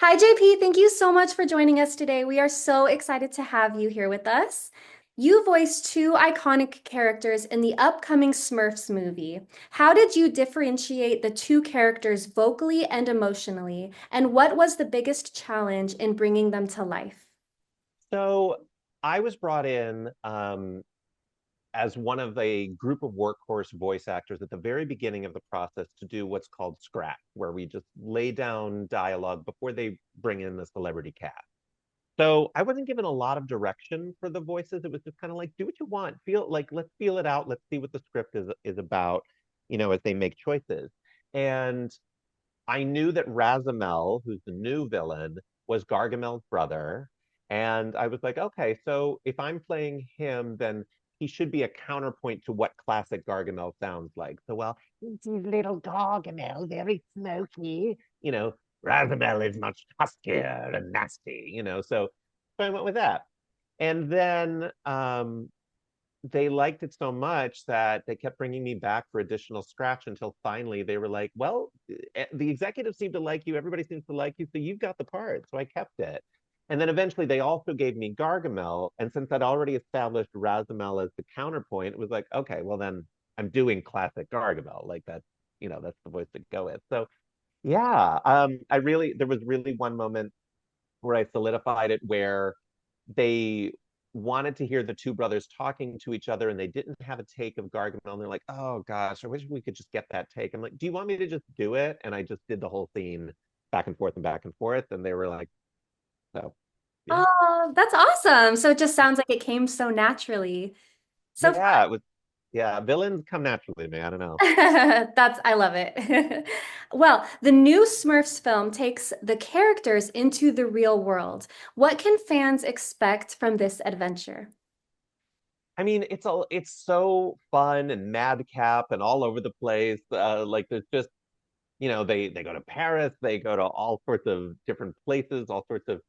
Hi, JP. Thank you so much for joining us today. We are so excited to have you here with us. You voiced two iconic characters in the upcoming Smurfs movie. How did you differentiate the two characters vocally and emotionally? And what was the biggest challenge in bringing them to life? So I was brought in as one of a group of workhorse voice actors at the very beginning of the process to do what's called scratch, where we just lay down dialogue before they bring in the celebrity cast. So I wasn't given a lot of direction for the voices. It was just kind of like, do what you want. Feel like, let's feel it out. Let's see what the script is about, as they make choices. And I knew that Razamel, who's the new villain, was Gargamel's brother. And I was like, okay, so if I'm playing him, then he should be a counterpoint to what classic Gargamel sounds like. So, well, this is little Gargamel, very smoky. Razamel is much huskier and nasty, so I went with that. And then they liked it so much that they kept bringing me back for additional scratch until finally they were like, well, the executives seem to like you. Everybody seems to like you. So you've got the part. So I kept it. And then eventually they also gave me Gargamel. And since I'd already established Razamel as the counterpoint, it was like, okay, well then I'm doing classic Gargamel. Like that's the voice to go with. So yeah, there was really one moment where I solidified it where they wanted to hear the two brothers talking to each other and they didn't have a take of Gargamel and they're like, oh gosh, I wish we could just get that take. I'm like, do you want me to just do it? And I just did the whole scene back and forth and back and forth. And they were like, so yeah. Oh, that's awesome. So it just sounds like it came so naturally. So Yeah, it was yeah, villains come naturally, man. I don't know. I love it. Well, the new Smurfs film takes the characters into the real world. What can fans expect from this adventure? I mean, it's so fun and madcap and all over the place. Like there's just they go to Paris, they go to all sorts of different places, all sorts of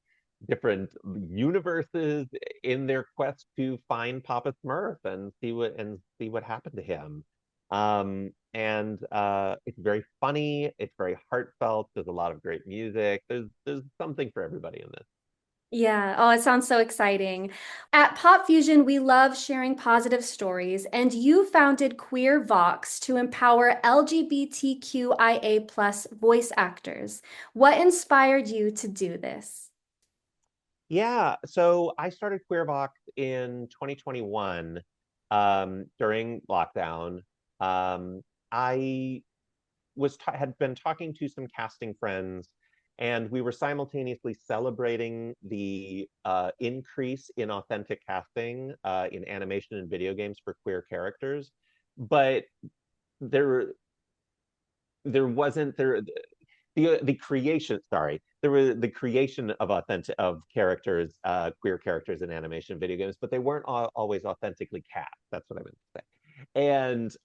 different universes in their quest to find Papa Smurf and see what happened to him. And it's very funny, it's very heartfelt. There's a lot of great music. There's something for everybody in this. Yeah. Oh, it sounds so exciting. At Pop Fusion, we love sharing positive stories, and you founded Queer Vox to empower LGBTQIA plus voice actors. What inspired you to do this? Yeah, so I started QueerVox in 2021 during lockdown. I had been talking to some casting friends, and we were simultaneously celebrating the increase in authentic casting in animation and video games for queer characters. But there there wasn't there the creation sorry there was the creation of authentic of characters, queer characters in animation video games, but they weren't always authentically cast. That's what I meant to say. And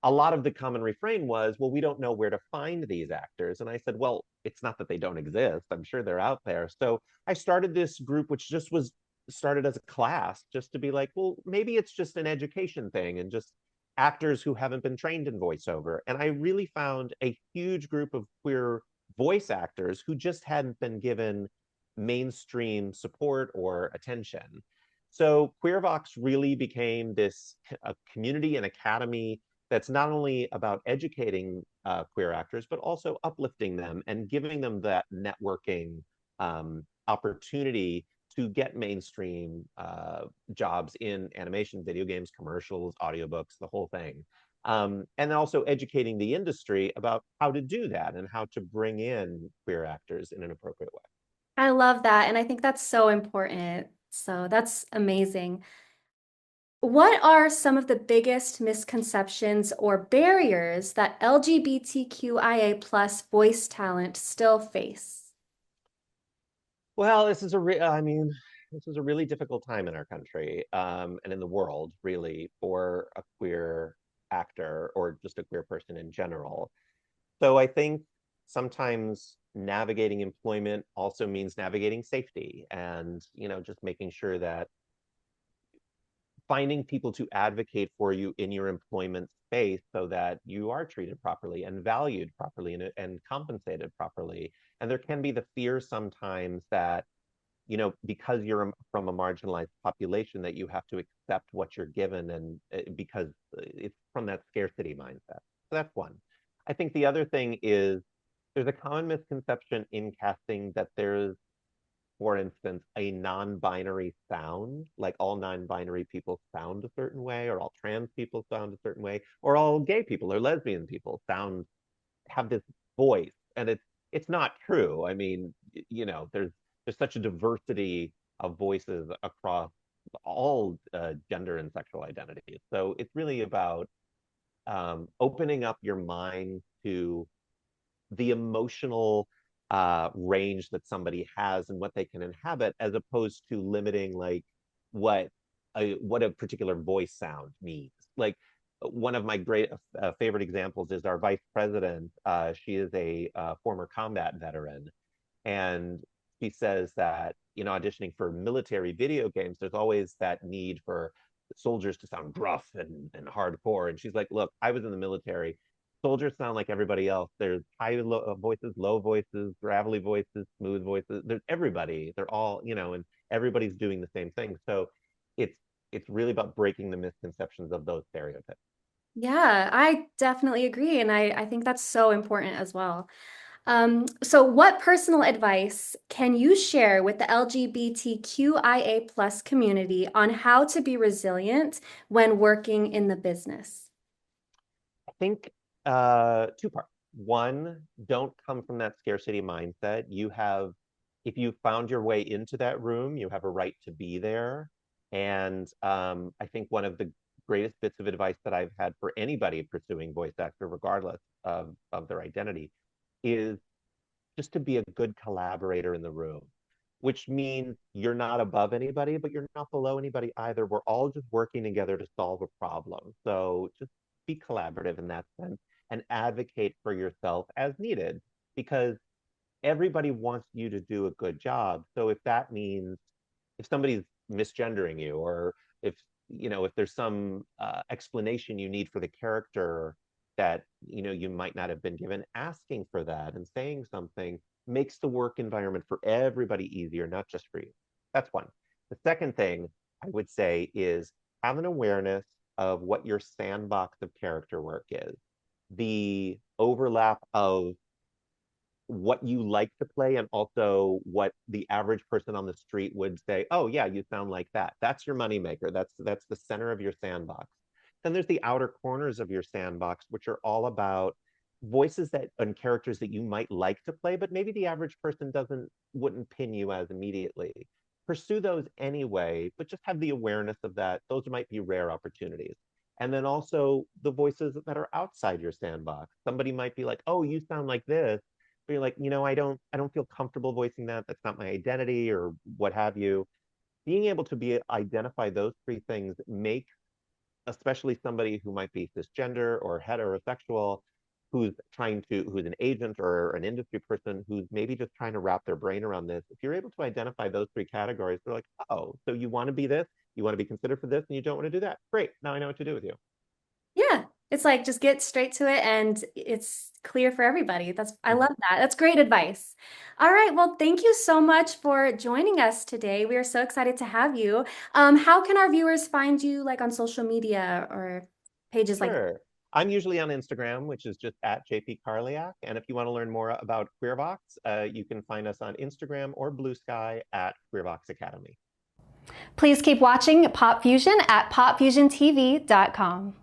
a lot of the common refrain was, well, we don't know where to find these actors. And I said, well, it's not that they don't exist. I'm sure they're out there. So I started this group, which just was started as a class, just to be like, well, maybe it's just an education thing and just actors who haven't been trained in voiceover. And I really found a huge group of queer voice actors who just hadn't been given mainstream support or attention. So QueerVox really became this a community and academy that's not only about educating queer actors, but also uplifting them and giving them that networking opportunity to get mainstream jobs in animation, video games, commercials, audiobooks, the whole thing. And also educating the industry about how to do that and how to bring in queer actors in an appropriate way. I love that, and I think that's so important. So that's amazing. What are some of the biggest misconceptions or barriers that LGBTQIA plus voice talent still face? Well, I mean, this is a really difficult time in our country, and in the world, really, for a queer actor or just a queer person in general. So I think sometimes navigating employment also means navigating safety and, just making sure that finding people to advocate for you in your employment space so that you are treated properly and valued properly and compensated properly. And there can be the fear sometimes that, because you're from a marginalized population, that you have to accept what you're given, and because it's from that scarcity mindset. So that's one. I think the other thing is there's a common misconception in casting that there's, for instance, a non-binary sound, like all non-binary people sound a certain way, or all trans people sound a certain way, or all gay people or lesbian people have this voice, and it's not true. I mean, there's such a diversity of voices across all gender and sexual identities. So it's really about opening up your mind to the emotional range that somebody has and what they can inhabit, as opposed to limiting like what what a particular voice sound means. Like one of my great favorite examples is our vice president. She is a former combat veteran, and she says that, auditioning for military video games, there's always that need for soldiers to sound gruff and hardcore. And she's like, look, I was in the military. Soldiers sound like everybody else. There's voices, low voices, gravelly voices, smooth voices. There's everybody. They're all, and everybody's doing the same thing. So it's it's really about breaking the misconceptions of those stereotypes. Yeah, I definitely agree. And I think that's so important as well. So what personal advice can you share with the LGBTQIA plus community on how to be resilient when working in the business? I think two parts. One, don't come from that scarcity mindset. If you found your way into that room, you have a right to be there. And I think one of the greatest bits of advice that I've had for anybody pursuing voice actor, regardless of their identity, is just to be a good collaborator in the room, which means you're not above anybody, but you're not below anybody either. We're all just working together to solve a problem. So just be collaborative in that sense and advocate for yourself as needed, because everybody wants you to do a good job. So if that means if somebody's misgendering you, or if if there's some explanation you need for the character that you might not have been given, asking for that and saying something makes the work environment for everybody easier, not just for you. That's one. The second thing I would say is have an awareness of what your sandbox of character work is, the overlap of what you like to play and also what the average person on the street would say, oh yeah, you sound like that. That's your moneymaker. That's the center of your sandbox. Then there's the outer corners of your sandbox, which are all about voices that and characters that you might like to play, but maybe the average person wouldn't pin you as immediately. Pursue those anyway, but just have the awareness of that. Those might be rare opportunities. And then also the voices that are outside your sandbox. Somebody might be like, oh, you sound like this, but you're like, I don't feel comfortable voicing that. That's not my identity, or what have you. Being able to be identify those three things makes, especially somebody who might be cisgender or heterosexual, who's an agent or an industry person who's maybe just trying to wrap their brain around this. If you're able to identify those three categories, they're like, oh, so you want to be this, you want to be considered for this, and you don't want to do that. Great. Now I know what to do with you. Yeah, it's like just get straight to it and it's clear for everybody. I love Mhm. that. That's great advice. All right, well, thank you so much for joining us today. We are so excited to have you. How can our viewers find you like on social media or pages like that? Sure. I'm usually on Instagram, which is just at JP Karliak. And if you want to learn more about QueerVox, you can find us on Instagram or Blue Sky at QueerVox Academy. Please keep watching Pop Fusion at popfusiontv.com.